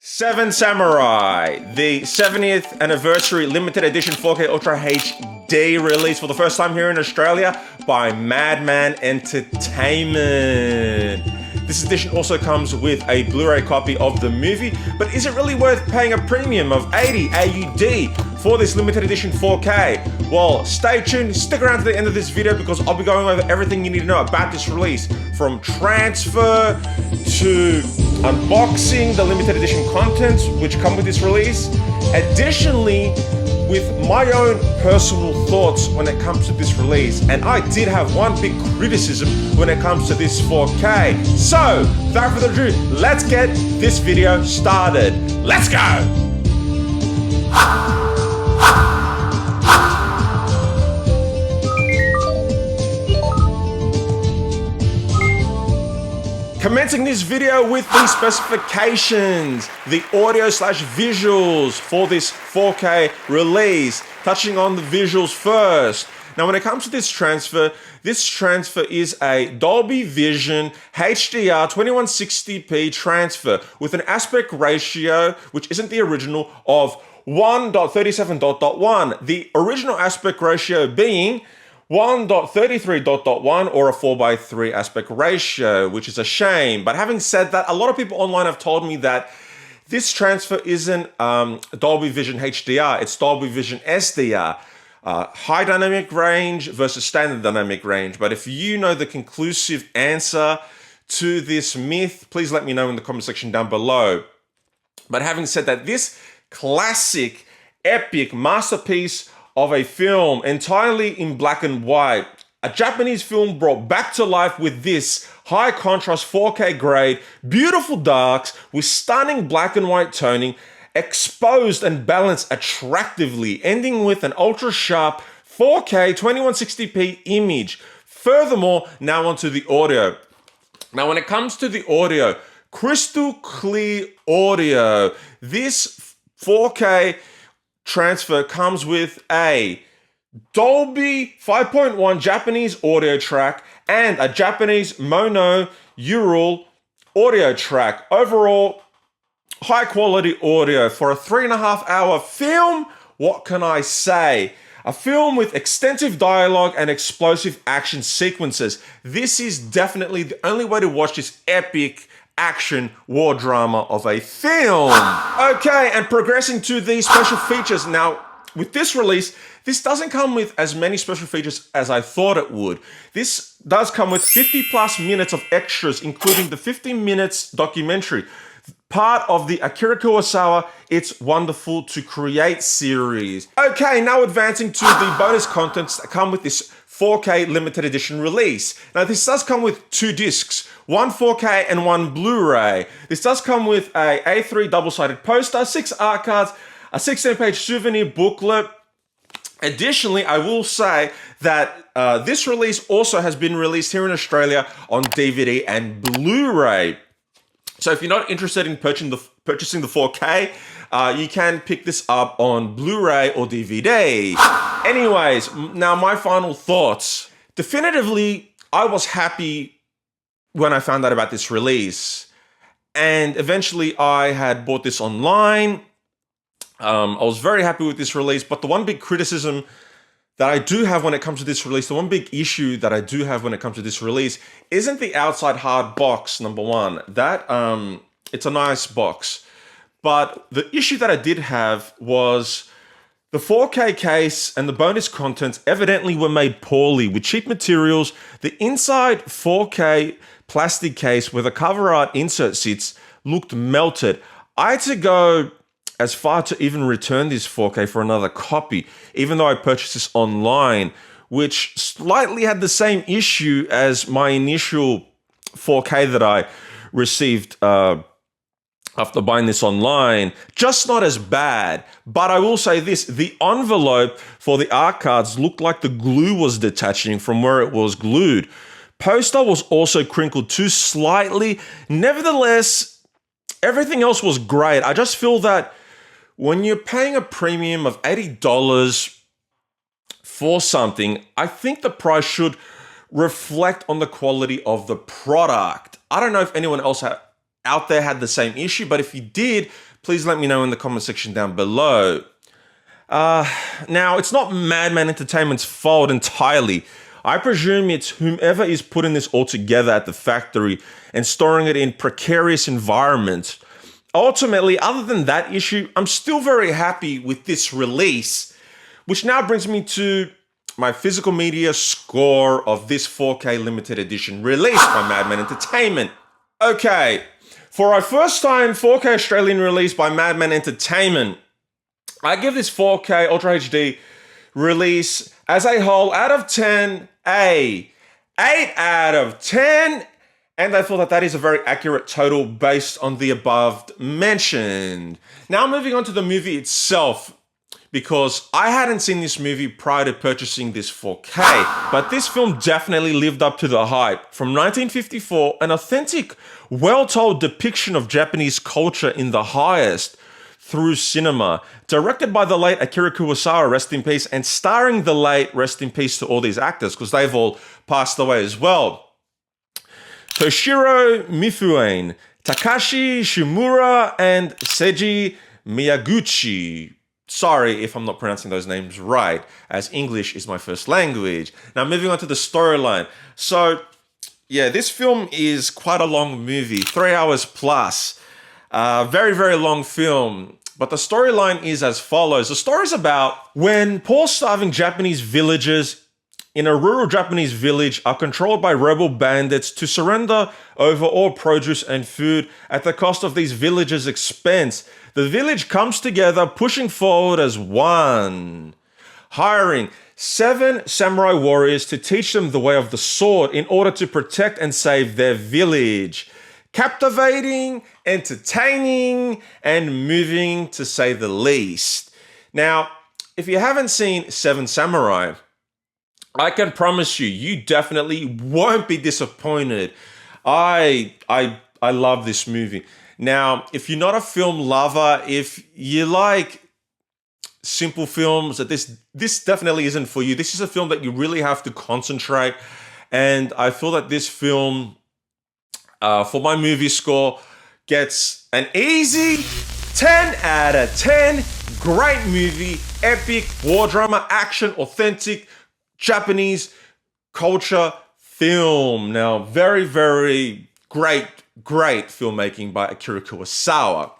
Seven Samurai, the 70th anniversary limited edition 4K Ultra HD release for the first time here in Australia by Madman Entertainment. This edition also comes with a Blu-Ray copy of the movie, but is it really worth paying a premium of 80 AUD for this limited edition 4K? Well, stay tuned, stick around to the end of this video because I'll be going over everything you need to know about this release, from transfer to unboxing the limited edition contents which come with this release. Additionally, with my own personal thoughts when it comes to this release, and I did have one big criticism when it comes to this 4K. So, without further ado, let's get this video started. Let's go! Commencing this video with the specifications, the audio/visuals for this 4K release, touching on the visuals first. Now, when it comes to this transfer is a Dolby Vision HDR 2160p transfer with an aspect ratio, which isn't the original, of 1.37.1. The original aspect ratio being 1.33.1 or a 4:3 aspect ratio, which is a shame. But having said that, a lot of people online have told me that this transfer isn't Dolby Vision HDR, it's Dolby Vision SDR. High dynamic range versus standard dynamic range. But if you know the conclusive answer to this myth, please let me know in the comment section down below. But having said that, this classic, epic masterpiece of a film entirely in black and white, a Japanese film brought back to life with this high contrast 4K grade, beautiful darks with stunning black and white toning, exposed and balanced attractively, ending with an ultra sharp 4K 2160p image. Furthermore, now onto the audio. Now, when it comes to the audio, crystal clear audio. This 4K transfer comes with a Dolby 5.1 Japanese audio track and a Japanese mono Ural audio track. Overall, high quality audio for a 3.5 hour film. What can I say? A film with extensive dialogue and explosive action sequences. This is definitely the only way to watch this epic action war drama of a film. Okay, and progressing to the special features. Now, with this release, this doesn't come with as many special features as I thought it would. This does come with 50 plus minutes of extras, including the 15 minutes documentary, part of the Akira Kurosawa It's Wonderful to Create series. Okay, now advancing to the bonus contents that come with this 4K limited edition release. Now, this does come with two discs, one 4K and one Blu-ray. This does come with a A3 double-sided poster, 6 art cards, a 16-page souvenir booklet. Additionally, I will say that this release also has been released here in Australia on DVD and Blu-ray. So if you're not interested in purchasing the 4K, you can pick this up on Blu-ray or DVD. Anyways, now my final thoughts. Definitively, I was happy when I found out about this release. And eventually I had bought this online. I was very happy with this release, but the one big criticism that I do have when it comes to this release, the one big issue that I do have when it comes to this release isn't the outside hard box, number one. That, it's a nice box. But the issue that I did have was the 4K case and the bonus contents evidently were made poorly with cheap materials. The inside 4K plastic case where the cover art insert sits looked melted. I had to go as far to even return this 4K for another copy, even though I purchased this online, which slightly had the same issue as my initial 4K that I received after buying this online. Just not as bad. But I will say this, the envelope for the art cards looked like the glue was detaching from where it was glued. Poster was also crinkled too slightly. Nevertheless, everything else was great. I just feel that when you're paying a premium of $80 for something, I think the price should reflect on the quality of the product. I don't know if anyone else out there had the same issue, but if you did, please let me know in the comment section down below. Now, it's not Madman Entertainment's fault entirely. I presume it's whomever is putting this all together at the factory and storing it in precarious environments. Ultimately, other than that issue, I'm still very happy with this release, which now brings me to my physical media score of this 4K limited edition released by Madman Entertainment. Okay, for our first time 4K Australian release by Madman Entertainment, I give this 4K Ultra HD release as a whole out of 10, 8 out of 10. And I thought that is a very accurate total based on the above mentioned. Now moving on to the movie itself, because I hadn't seen this movie prior to purchasing this 4K, but this film definitely lived up to the hype. From 1954, an authentic, well-told depiction of Japanese culture in the highest through cinema, directed by the late Akira Kurosawa, rest in peace, and starring the late, rest in peace to all these actors, because they've all passed away as well. Toshiro Mifune, Takashi Shimura, and Seiji Miyaguchi. Sorry if I'm not pronouncing those names right, as English is my first language. Now, moving on to the storyline. So, yeah, this film is quite a long movie, 3 hours plus. Very, very long film. But the storyline is as follows. The story is about when poor, starving Japanese villagers in a rural Japanese village are controlled by rebel bandits to surrender over all produce and food at the cost of these villagers' expense. The village comes together, pushing forward as one, hiring 7 samurai warriors to teach them the way of the sword in order to protect and save their village. Captivating, entertaining, and moving to say the least. Now, if you haven't seen 7 Samurai, I can promise you, you definitely won't be disappointed. I love this movie. Now, if you're not a film lover, if you like simple films, that this definitely isn't for you. This is a film that you really have to concentrate. And I feel that this film, for my movie score, gets an easy 10 out of 10. Great movie, epic, war drama, action, authentic, Japanese culture film. Now, very, very great filmmaking by Akira Kurosawa.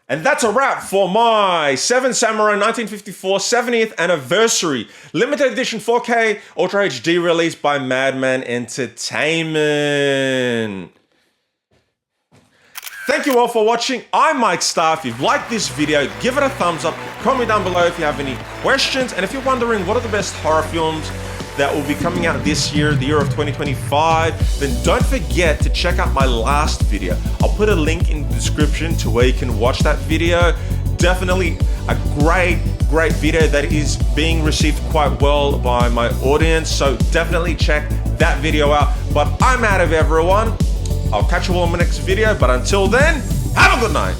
And that's a wrap for my 7 Samurai 1954 70th anniversary limited edition 4K Ultra HD release by Madman Entertainment. Thank you all for watching. I'm Mike Starr. If you've liked this video, give it a thumbs up. Comment down below if you have any questions. And if you're wondering what are the best horror films that will be coming out this year, the year of 2025, then don't forget to check out my last video. I'll put a link in the description to where you can watch that video. Definitely a great video that is being received quite well by my audience. So definitely check that video out. But I'm out of everyone. I'll catch you all in my next video, but until then, have a good night.